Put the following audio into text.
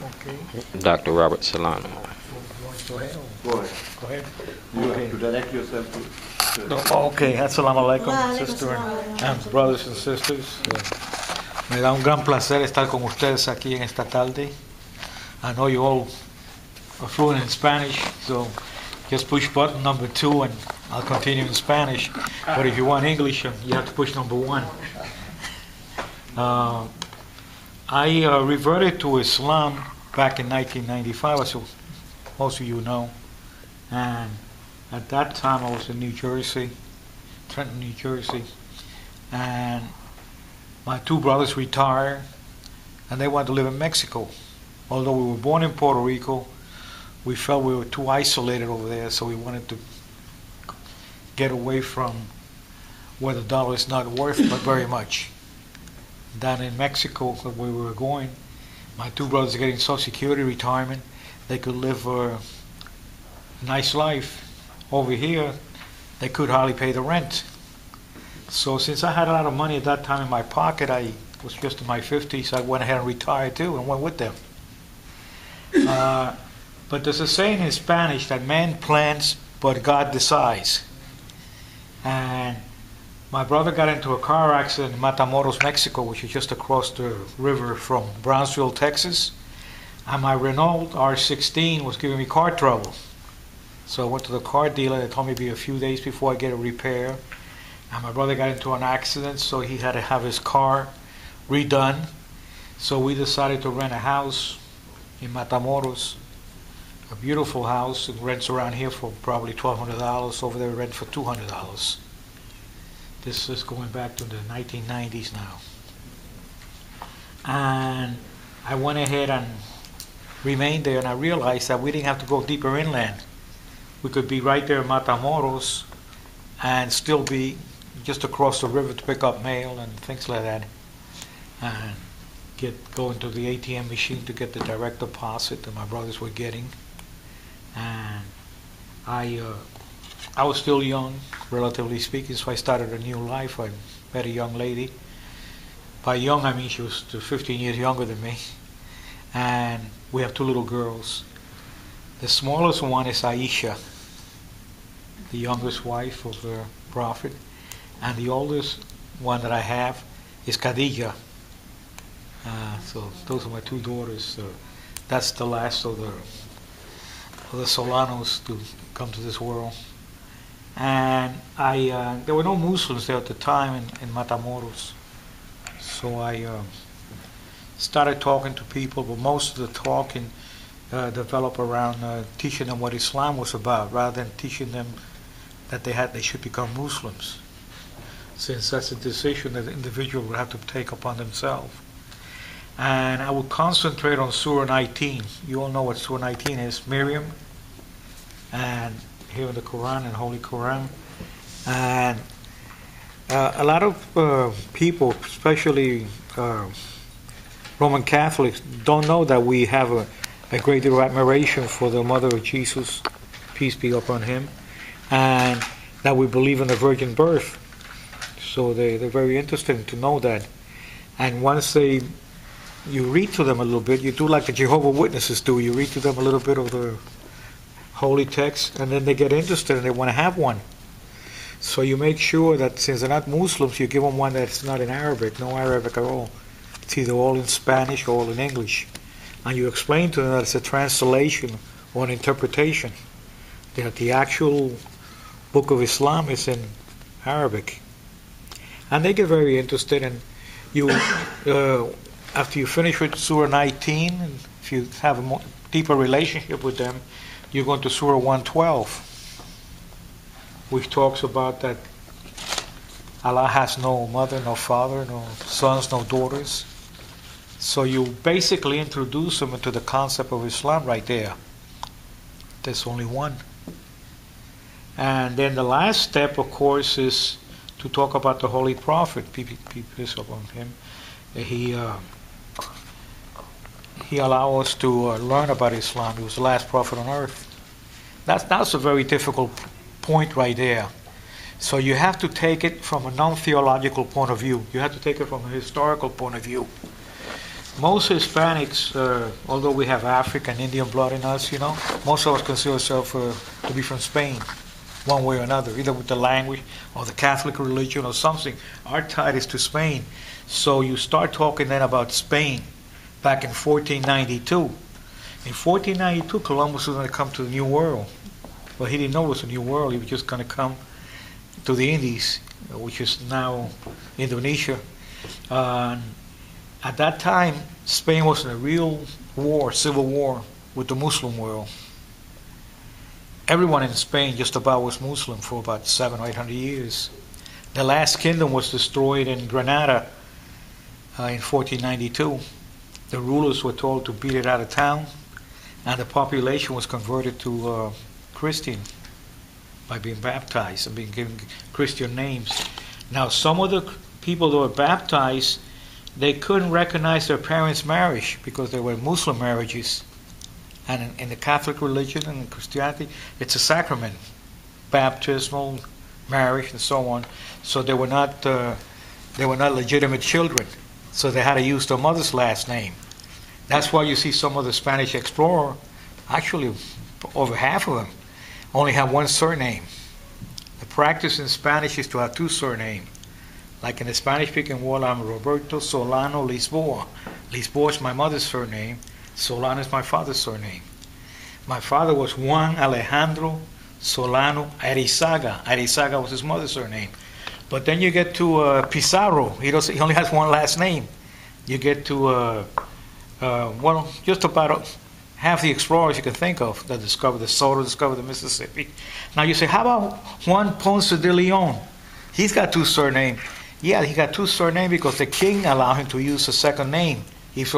Okay. Dr. Robert Solano. You want to go ahead? Go ahead. Go ahead. You Okay. have to direct yourself to. Okay, assalamu alaikum, sister and brothers and sisters. Me da un gran placer estar con ustedes aquí en esta tarde. I know you all are fluent in Spanish, so just push button number 2 and I'll continue in Spanish. But if you want English, you have to push number 1. I reverted to Islam back in 1995, as most of you know. And at that time I was in New Jersey, Trenton, New Jersey. And my 2 brothers retired and they wanted to live in Mexico. Although we were born in Puerto Rico, we felt we were too isolated over there, so we wanted to get away from where the dollar is not worth but very much. Down in Mexico, where we were going, my 2 brothers are getting Social Security retirement. They could live a nice life. Over here, they could hardly pay the rent. So since I had a lot of money at that time in my pocket, I was just in my 50s, I went ahead and retired too and went with them. But there's a saying in Spanish that man plans but God decides. And my brother got into a car accident in Matamoros, Mexico, which is just across the river from Brownsville, Texas. And my Renault R16 was giving me car trouble. So I went to the car dealer. They told me it'd be a few days before I get a repair. And my brother got into an accident, so he had to have his car redone. So we decided to rent a house in Matamoros, a beautiful house. It rents around here for probably $1,200. Over there, rent for $200. This is going back to the 1990s now. And I went ahead and remained there, and I realized that we didn't have to go deeper inland. We could be right there in Matamoros and still be just across the river to pick up mail and things like that, and go into the ATM machine to get the direct deposit that my brothers were getting. And I was still young, relatively speaking, so I started a new life. I met a young lady. By young, I mean she was 15 years younger than me. And we have 2 little girls. The smallest one is Aisha, the youngest wife of the Prophet. And the oldest one that I have is Khadija. So those are my 2 daughters. That's the last of the Solanos to come to this world. And there were no Muslims there at the time in Matamoros. So I started talking to people, but most of the talking developed around teaching them what Islam was about, rather than teaching them that they should become Muslims, since that's a decision that the individual would have to take upon themselves. And I would concentrate on Surah 19. You all know what Surah 19 is, Miriam, and here in the Quran and Holy Quran. And a lot of people, especially Roman Catholics, don't know that we have a great deal of admiration for the mother of Jesus, peace be upon him, and that we believe in the virgin birth. So they're very interested to know that. And once you read to them a little bit, you do like the Jehovah's Witnesses do, you read to them a little bit of the holy text, and then they get interested and they want to have one. So you make sure that since they're not Muslims, you give them one that's not in Arabic, no Arabic at all. It's either all in Spanish or all in English. And you explain to them that it's a translation or an interpretation, that the actual book of Islam is in Arabic. And they get very interested, and you, after you finish with Surah 19, and if you have a deeper relationship with them, you go into Surah 112, which talks about that Allah has no mother, no father, no sons, no daughters. So you basically introduce them into the concept of Islam right there. There's only one. And then the last step, of course, is to talk about the Holy Prophet, peace upon him. He allowed us to learn about Islam. He was the last prophet on earth. That's a very difficult point right there. So you have to take it from a non-theological point of view. You have to take it from a historical point of view. Most Hispanics, although we have African, Indian blood in us, most of us consider ourselves to be from Spain, one way or another, either with the language or the Catholic religion or something. Our tie is to Spain. So you start talking then about Spain back in 1492. In 1492, Columbus was going to come to the New World. Well, he didn't know it was a New World. He was just going to come to the Indies, which is now Indonesia. At that time, Spain was in a real war, civil war, with the Muslim world. Everyone in Spain just about was Muslim for about 700 or 800 years. The last kingdom was destroyed in Granada in 1492. The rulers were told to beat it out of town, and the population was converted to Christian by being baptized and being given Christian names. Now, some of the people that were baptized, they couldn't recognize their parents' marriage because they were Muslim marriages. And in the Catholic religion and in Christianity, it's a sacrament, baptismal, marriage, and so on. So they were not legitimate children. So they had to use their mother's last name. That's why you see some of the Spanish explorers, actually over half of them, only have one surname. The practice in Spanish is to have two surnames. Like in the Spanish-speaking world, I'm Roberto Solano Lisboa. Lisboa is my mother's surname. Solano is my father's surname. My father was Juan Alejandro Solano Arizaga. Arizaga was his mother's surname. But then you get to Pizarro. He only has one last name. You get to, just about half the explorers you can think of that discovered the Soto, discovered the Mississippi. Now you say, how about Juan Ponce de Leon? He's got two surnames. Yeah, he got two surnames because the king allowed him to use a second name. He's